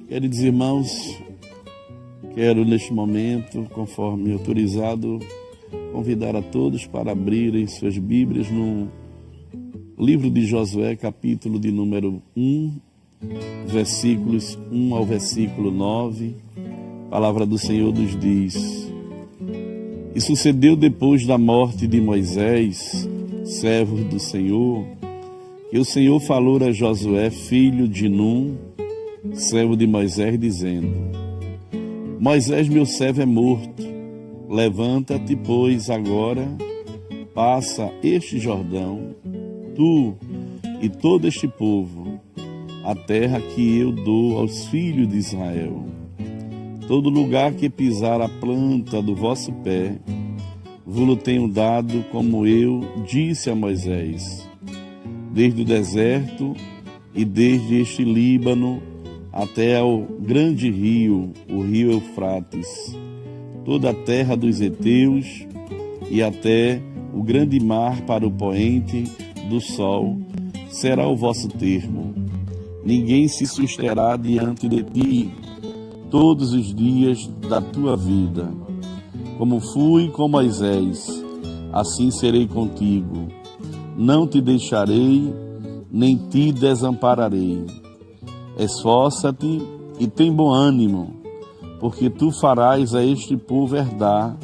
Queridos irmãos, quero neste momento, conforme autorizado, convidar a todos para abrirem suas Bíblias no livro de Josué, capítulo de número 1, versículos 1 ao versículo 9. A palavra do Senhor nos diz: E sucedeu depois da morte de Moisés, servo do Senhor, que o Senhor falou a Josué, filho de Num, servo de Moisés, dizendo: Moisés, meu servo, é morto. Levanta-te, pois, agora, passa este Jordão, tu e todo este povo, a terra que eu dou aos filhos de Israel. Todo lugar que pisar a planta do vosso pé, vos tenho dado, como eu disse a Moisés, desde o deserto e desde este Líbano até ao grande rio, o rio Eufrates, toda a terra dos heteus e até o grande mar para o poente do sol, será o vosso termo. Ninguém se susterá diante de ti todos os dias da tua vida. Como fui com Moisés, assim serei contigo. Não te deixarei, nem te desampararei. Esforça-te e tem bom ânimo, porque tu farás a este povo herdar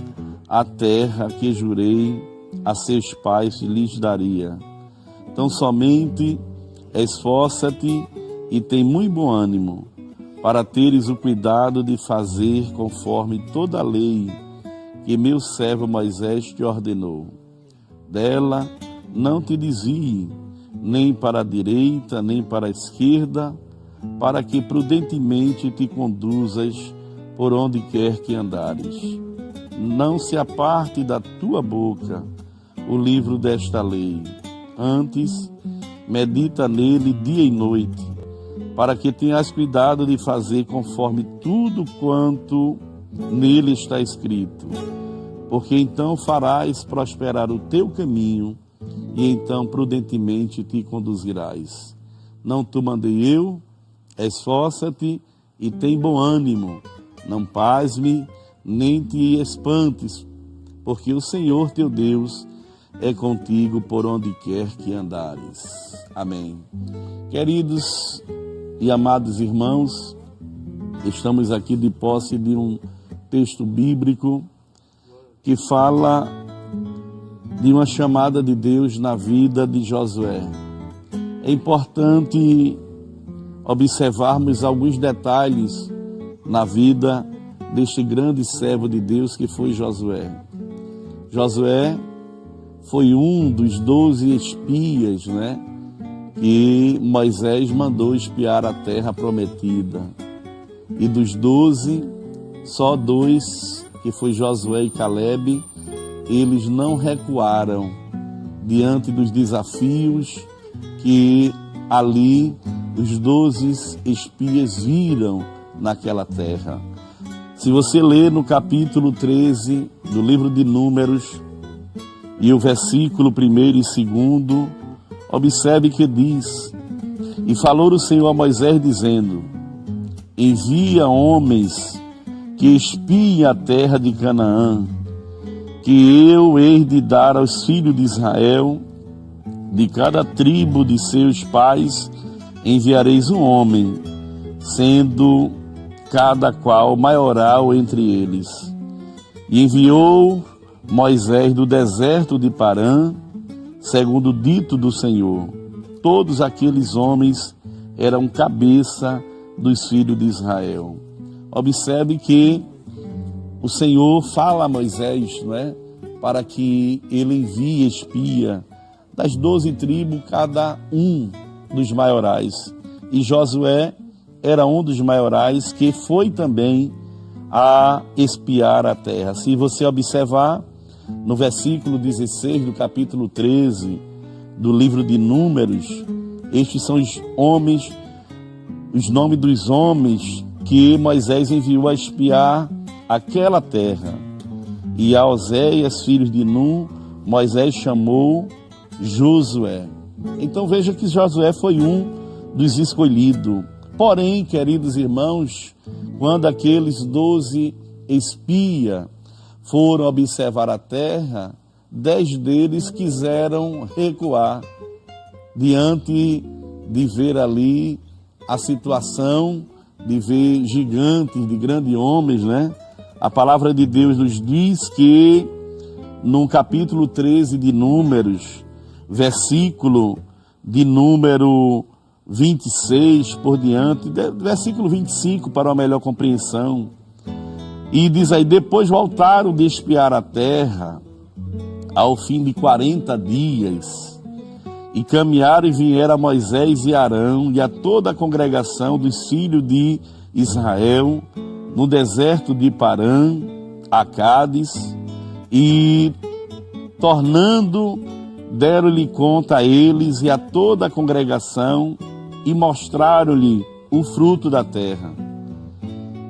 a terra que jurei a seus pais lhes daria. Então somente esforça-te e tem muito bom ânimo, para teres o cuidado de fazer conforme toda a lei que meu servo Moisés te ordenou. Dela não te desvie, nem para a direita, nem para a esquerda, para que prudentemente te conduzas por onde quer que andares. Não se aparte da tua boca o livro desta lei. Antes, medita nele dia e noite, para que tenhas cuidado de fazer conforme tudo quanto nele está escrito. Porque então farás prosperar o teu caminho, e então prudentemente te conduzirás. Não te mandei eu? Esforça-te e tem bom ânimo. Não pasme, nem te espantes, porque o Senhor teu Deus é contigo por onde quer que andares. Amém. Queridos e amados irmãos, estamos aqui de posse de um texto bíblico que fala de uma chamada de Deus na vida de Josué. É importante observarmos alguns detalhes na vida deste grande servo de Deus que foi Josué. Josué foi um dos 12 espias, que Moisés mandou espiar a terra prometida. E dos 12, só 2, que foi Josué e Calebe, eles não recuaram diante dos desafios que ali os 12 espias viram naquela terra. Se você ler no capítulo 13 do livro de Números, e o versículo 1 e 2, observe que diz: E falou o Senhor a Moisés, dizendo: Envia homens que espiem a terra de Canaã, que eu hei de dar aos filhos de Israel. De cada tribo de seus pais enviareis um homem, sendo cada qual maioral entre eles. E enviou Moisés do deserto de Parã, segundo o dito do Senhor. Todos aqueles homens eram cabeça dos filhos de Israel. Observe que o Senhor fala a Moisés, para que ele envie espia das 12 tribos, cada um dos maiorais. E Josué era um dos maiorais que foi também a espiar a terra. Se você observar, no versículo 16 do capítulo 13 do livro de Números, estes são os homens, os nomes dos homens que Moisés enviou a espiar aquela terra. E a Oséias, filhos de Num, Moisés chamou Josué. Então veja que Josué foi um dos escolhidos, Porém, queridos irmãos, quando aqueles 12 espias foram observar a terra, 10 deles quiseram recuar diante de ver ali a situação, de ver gigantes, de grandes homens, né? A palavra de Deus nos diz que no capítulo 13 de Números, versículo de número 26 por diante, versículo 25 para uma melhor compreensão, e diz aí: depois voltaram de espiar a terra ao fim de 40 dias, e caminharam e vieram a Moisés e Arão e a toda a congregação dos filhos de Israel no deserto de Parã, a Cádiz, e tornando, deram-lhe conta a eles e a toda a congregação e mostraram-lhe o fruto da terra.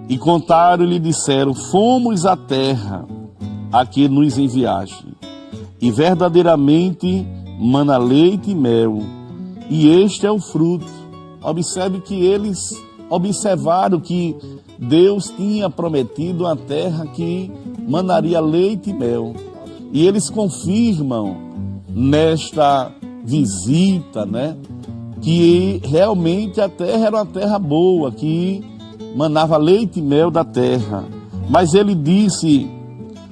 E contaram-lhe e disseram: fomos à terra a que nos enviaste, e verdadeiramente mana leite e mel, e este é o fruto. Observe que eles observaram que Deus tinha prometido uma terra que manaria leite e mel. E eles confirmam nesta visita, né, que realmente a terra era uma terra boa, que manava leite e mel da terra. Mas ele disse: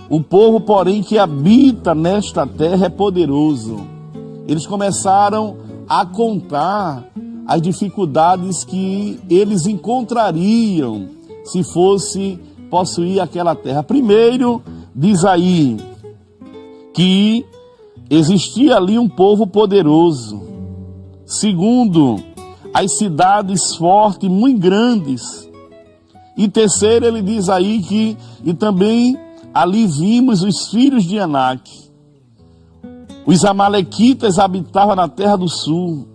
o povo, porém, que habita nesta terra é poderoso. Eles começaram a contar as dificuldades que eles encontrariam se fosse possuir aquela terra. Primeiro, diz aí que existia ali um povo poderoso. Segundo, as cidades fortes, muito grandes. E terceiro, ele diz aí que e também ali vimos os filhos de Anak. Os amalequitas habitavam na terra do sul,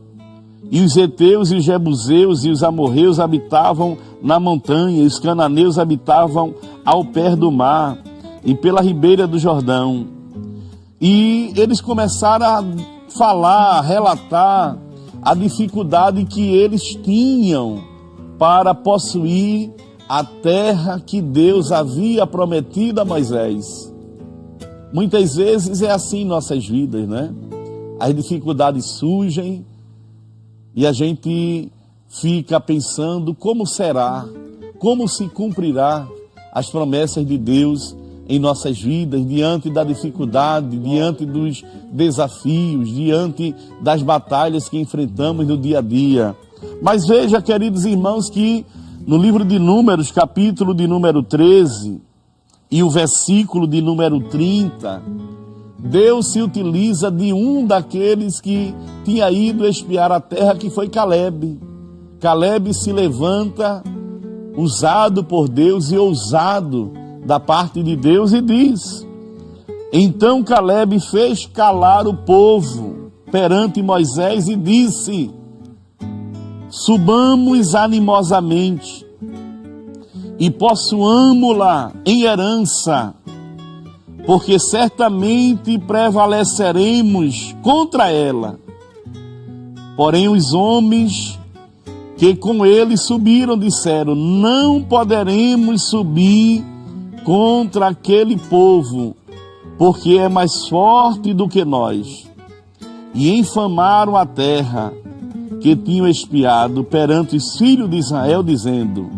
e os heteus e os jebuseus e os amorreus habitavam na montanha, e os cananeus habitavam ao pé do mar e pela ribeira do Jordão. E eles começaram a falar, a relatar a dificuldade que eles tinham para possuir a terra que Deus havia prometido a Moisés. Muitas vezes é assim em nossas vidas, né? As dificuldades surgem e a gente fica pensando como será, como se cumprirá as promessas de Deus em nossas vidas, diante da dificuldade, diante dos desafios, diante das batalhas que enfrentamos no dia a dia. Mas veja, queridos irmãos, que no livro de Números, capítulo de número 13 e o versículo de número 30, Deus se utiliza de um daqueles que tinha ido espiar a terra, que foi Caleb. Caleb se levanta, usado por Deus e ousado da parte de Deus, e diz: então Caleb fez calar o povo perante Moisés e disse: subamos animosamente e possuamo-la em herança, porque certamente prevaleceremos contra ela. Porém os homens que com ele subiram disseram: não poderemos subir contra aquele povo, porque é mais forte do que nós. E infamaram a terra que tinham espiado perante os filhos de Israel, dizendo: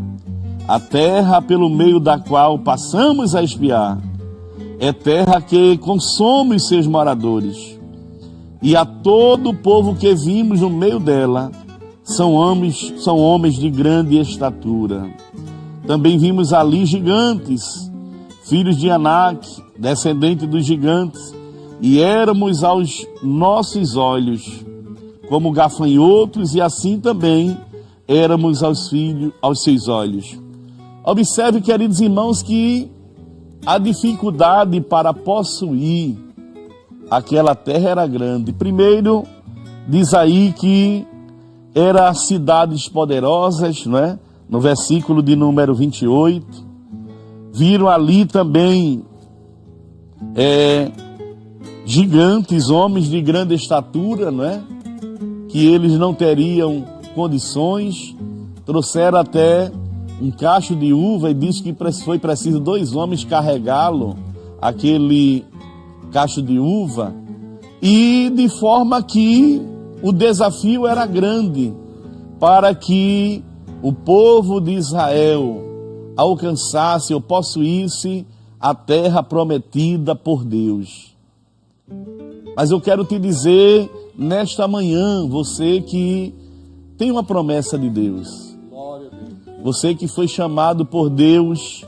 a terra pelo meio da qual passamos a espiar é terra que consome os seus moradores, e a todo o povo que vimos no meio dela são homens de grande estatura. Também vimos ali gigantes, filhos de Anak, descendente dos gigantes, e éramos aos nossos olhos como gafanhotos, e assim também éramos aos seus olhos. Observe, queridos irmãos, que a dificuldade para possuir aquela terra era grande. Primeiro, diz aí que eram cidades poderosas, não é? No versículo de número 28, viram ali também gigantes, homens de grande estatura, não é? Que eles não teriam condições trouxeram até um cacho de uva e diz que foi preciso 2 homens carregá-lo, aquele cacho de uva, e de forma que o desafio era grande para que o povo de Israel alcançasse ou possuísse a terra prometida por Deus. Mas eu quero te dizer nesta manhã, você que tem uma promessa de Deus, você que foi chamado por Deus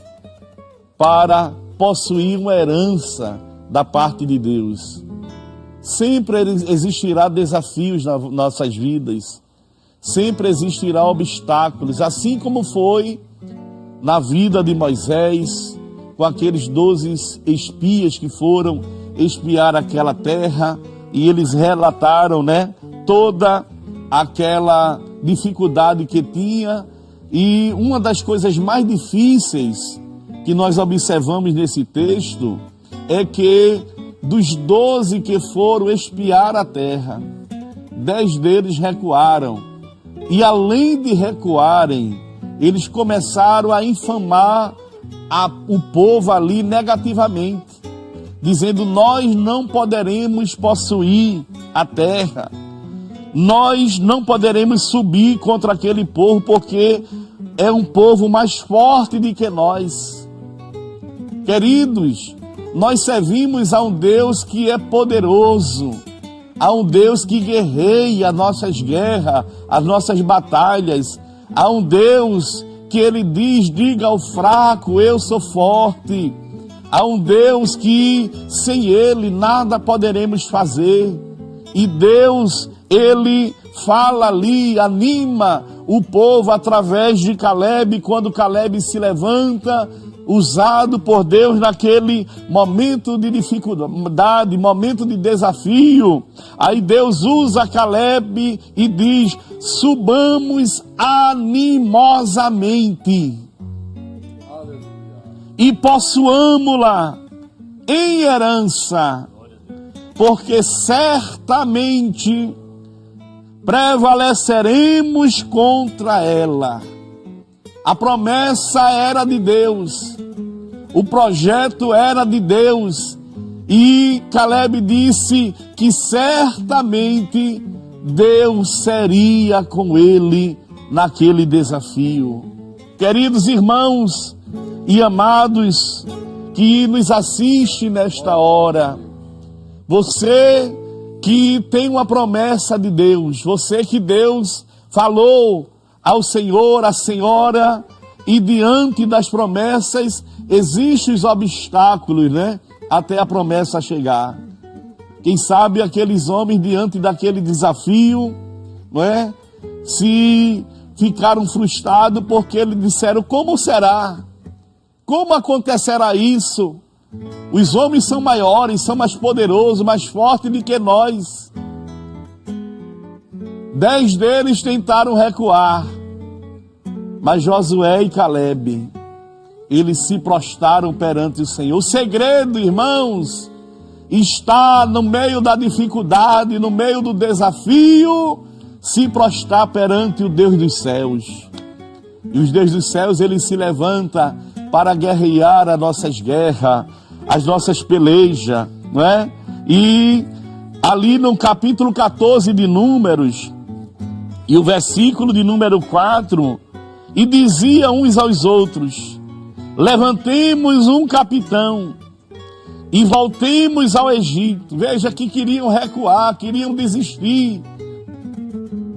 para possuir uma herança da parte de Deus. Sempre existirá desafios nas nossas vidas, sempre existirá obstáculos, assim como foi na vida de Moisés, com aqueles 12 espias que foram espiar aquela terra, e eles relataram, toda aquela dificuldade que tinha. E uma das coisas mais difíceis que nós observamos nesse texto é que dos 12 que foram espiar a terra, 10 deles recuaram. E além de recuarem, eles começaram a infamar o povo ali negativamente, dizendo: nós não poderemos possuir a terra, nós não poderemos subir contra aquele povo, porque é um povo mais forte do que nós. Queridos, nós servimos a um Deus que é poderoso, a um Deus que guerreia as nossas guerras, as nossas batalhas, a um Deus que Ele diz: diga ao fraco, eu sou forte. Há um Deus que sem Ele nada poderemos fazer. E Deus, Ele fala ali, anima o povo através de Caleb, quando Caleb se levanta, usado por Deus naquele momento de dificuldade, momento de desafio. Aí Deus usa Caleb e diz: subamos animosamente e possuamo-la em herança, porque certamente prevaleceremos contra ela. A promessa era de Deus, o projeto era de Deus, e Caleb disse que certamente Deus seria com ele naquele desafio. Queridos irmãos e amados que nos assiste nesta hora, você que tem uma promessa de Deus, você que Deus falou ao Senhor, à Senhora, e diante das promessas existem os obstáculos, até a promessa chegar. Quem sabe aqueles homens diante daquele desafio, se ficaram frustrados porque eles disseram: como será? Como acontecerá isso? Os homens são maiores, são mais poderosos, mais fortes do que nós. 10 deles tentaram recuar, mas Josué e Caleb, eles se prostraram perante o Senhor. O segredo, irmãos, está no meio da dificuldade, no meio do desafio, se prostrar perante o Deus dos céus. E os Deus dos céus, ele se levanta para guerrear as nossas guerras, as nossas pelejas, E ali no capítulo 14 de Números, e o versículo de número 4, e dizia uns aos outros: levantemos um capitão e voltemos ao Egito. Veja que queriam recuar, queriam desistir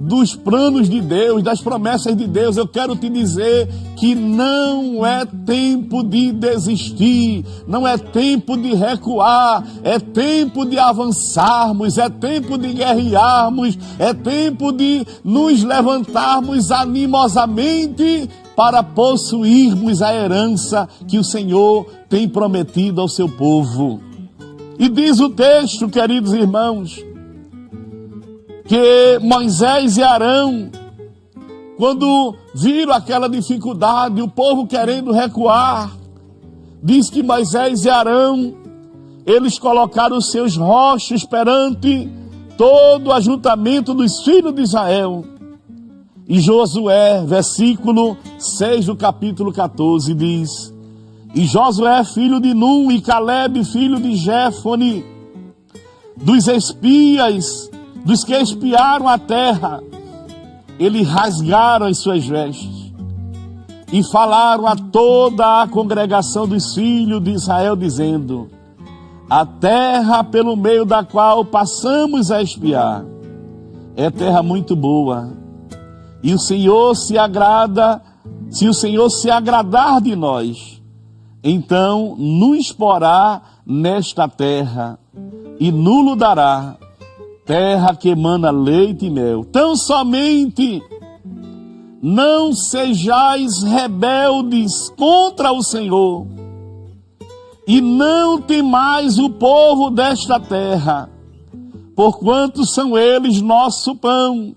dos planos de Deus, das promessas de Deus. Eu quero te dizer que não é tempo de desistir, não é tempo de recuar, é tempo de avançarmos, é tempo de guerrearmos, é tempo de nos levantarmos animosamente para possuirmos a herança que o Senhor tem prometido ao seu povo. E diz o texto, queridos irmãos, que Moisés e Arão, quando viram aquela dificuldade, o povo querendo recuar, diz que Moisés e Arão, eles colocaram os seus rochos perante todo o ajuntamento dos filhos de Israel. E Josué, versículo 6 do capítulo 14, diz: E Josué, filho de Nun, e Caleb, filho de Jefone, dos espias, dos que espiaram a terra, eles rasgaram as suas vestes e falaram a toda a congregação dos filhos de Israel, dizendo: A terra pelo meio da qual passamos a espiar é terra muito boa, e o Senhor se agradar de nós, então nos porá nesta terra e nulo dará, terra que emana leite e mel. Tão somente não sejais rebeldes contra o Senhor, e não temais o povo desta terra, porquanto são eles nosso pão.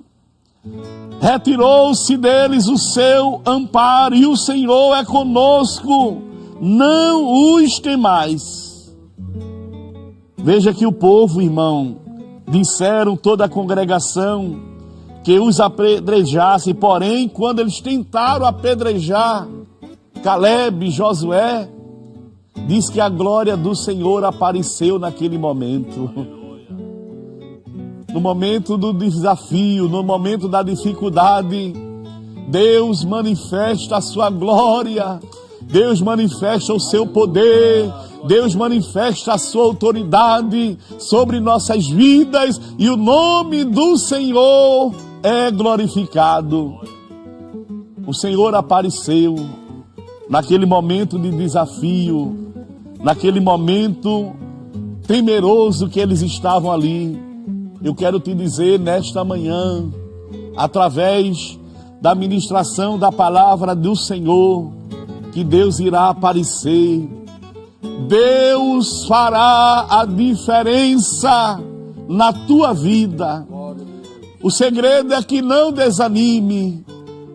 Retirou-se deles o seu amparo, e o Senhor é conosco, não os temais. Veja que o povo, irmão, disseram toda a congregação que os apedrejasse, porém, quando eles tentaram apedrejar Caleb e Josué, diz que a glória do Senhor apareceu naquele momento. No momento do desafio, no momento da dificuldade, Deus manifesta a sua glória, Deus manifesta o seu poder, Deus manifesta a sua autoridade sobre nossas vidas, e o nome do Senhor é glorificado. O Senhor apareceu naquele momento de desafio, naquele momento temeroso que eles estavam ali. Eu quero te dizer nesta manhã, através da ministração da palavra do Senhor, que Deus irá aparecer. Deus fará a diferença na tua vida. O segredo é que não desanime.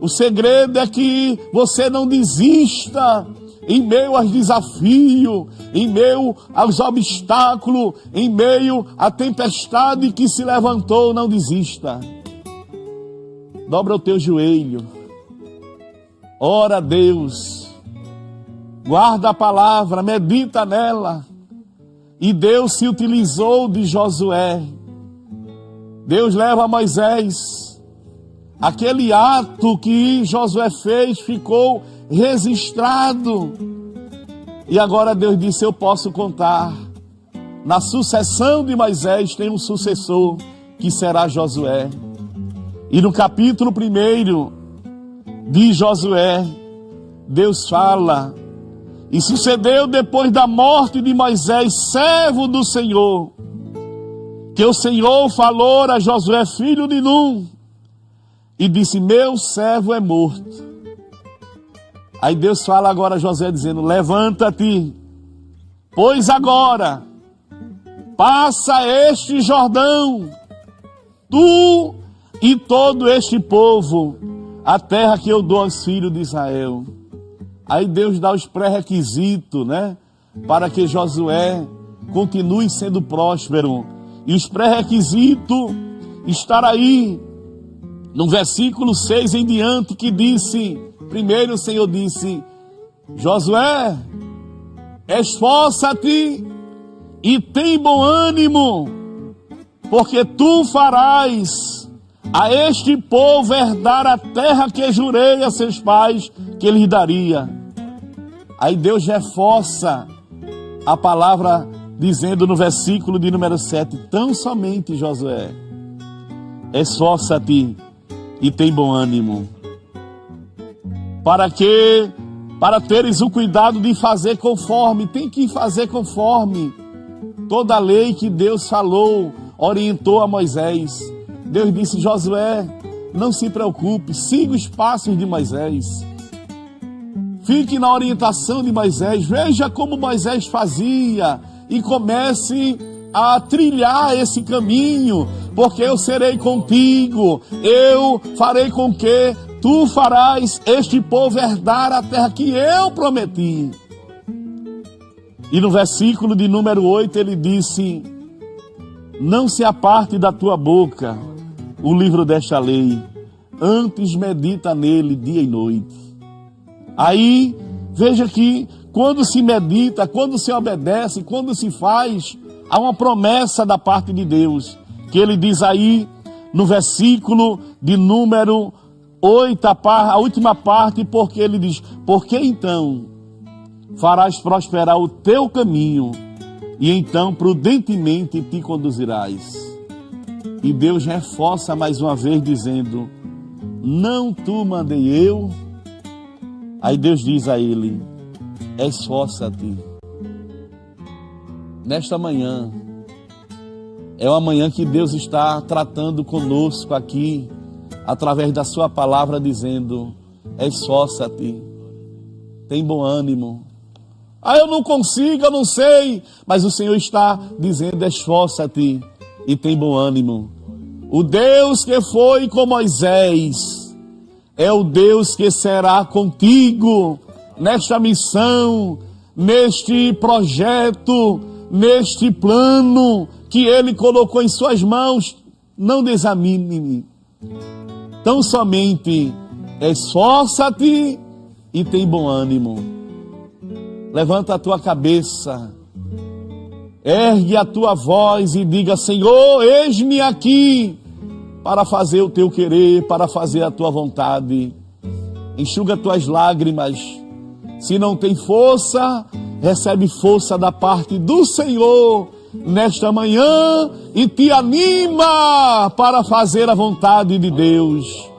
O segredo é que você não desista em meio aos desafios, em meio aos obstáculos, em meio à tempestade que se levantou. Não desista. Dobra o teu joelho. Ora a Deus. Guarda a palavra, medita nela. E Deus se utilizou de Josué. Deus leva Moisés. Aquele ato que Josué fez ficou registrado. E agora Deus disse: eu posso contar. Na sucessão de Moisés tem um sucessor, que será Josué. E no capítulo 1 de Josué, Deus fala: e sucedeu depois da morte de Moisés, servo do Senhor, que o Senhor falou a Josué, filho de Nun, e disse: meu servo é morto. Aí Deus fala agora a Josué dizendo: levanta-te, pois agora passa este Jordão, tu e todo este povo, a terra que eu dou aos filhos de Israel. Aí Deus dá os pré-requisitos, né? Para que Josué continue sendo próspero. E os pré-requisitos estão aí no versículo 6 em diante, que disse: primeiro o Senhor disse: Josué, esforça-te e tem bom ânimo, porque tu farás a este povo herdar a terra que jurei a seus pais que lhes daria. Aí Deus reforça a palavra dizendo no versículo de número 7: tão somente, Josué, esforça-te e tem bom ânimo, para teres o cuidado de fazer conforme, tem que fazer conforme toda a lei que Deus falou, orientou a Moisés. Deus disse: Josué, não se preocupe, siga os passos de Moisés. Fique na orientação de Moisés, veja como Moisés fazia e comece a trilhar esse caminho, porque eu serei contigo, eu farei com que tu farás este povo herdar a terra que eu prometi. E no versículo de número 8 ele disse: não se aparte da tua boca o livro desta lei, antes medita nele dia e noite. Aí, veja que quando se medita, quando se obedece, quando se faz, há uma promessa da parte de Deus, que ele diz aí no versículo de número 8, a última parte, porque ele diz: porque então farás prosperar o teu caminho, e então prudentemente te conduzirás. E Deus reforça mais uma vez dizendo: não tu mandei eu. Aí Deus diz a ele: esforça-te. Nesta manhã, é uma manhã que Deus está tratando conosco aqui, através da sua palavra, dizendo: esforça-te, tem bom ânimo. Ah, eu não consigo, eu não sei, mas o Senhor está dizendo: esforça-te e tem bom ânimo. O Deus que foi com Moisés é o Deus que será contigo nesta missão, neste projeto, neste plano que Ele colocou em suas mãos. Não desanime, tão somente esforça-te e tem bom ânimo. Levanta a tua cabeça, ergue a tua voz e diga: Senhor, eis-me aqui para fazer o teu querer, para fazer a tua vontade. Enxuga tuas lágrimas. Se não tem força, recebe força da parte do Senhor nesta manhã e te anima para fazer a vontade de Deus.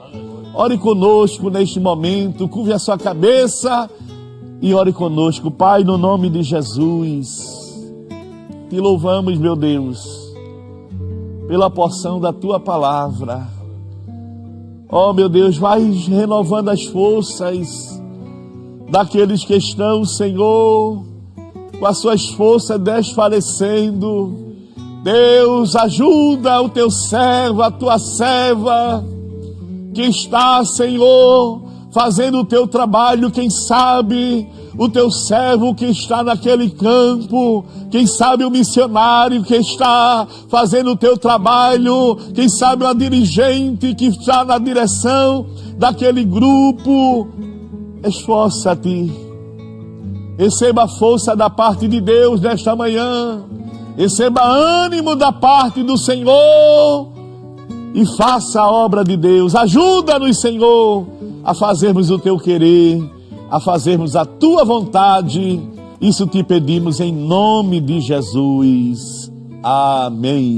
Ore conosco neste momento, curve a sua cabeça e ore conosco. Pai, no nome de Jesus, te louvamos, meu Deus, pela porção da tua palavra. Oh, meu Deus, vai renovando as forças daqueles que estão, Senhor, com as suas forças desfalecendo. Deus, ajuda o teu servo, a tua serva, que está, Senhor, fazendo o teu trabalho. Quem sabe o teu servo que está naquele campo, quem sabe o missionário que está fazendo o teu trabalho, quem sabe uma dirigente que está na direção daquele grupo. Esforça-te, receba a força da parte de Deus nesta manhã, receba ânimo da parte do Senhor e faça a obra de Deus. Ajuda-nos, Senhor, a fazermos o teu querer, a fazermos a tua vontade. Isso te pedimos em nome de Jesus. Amém.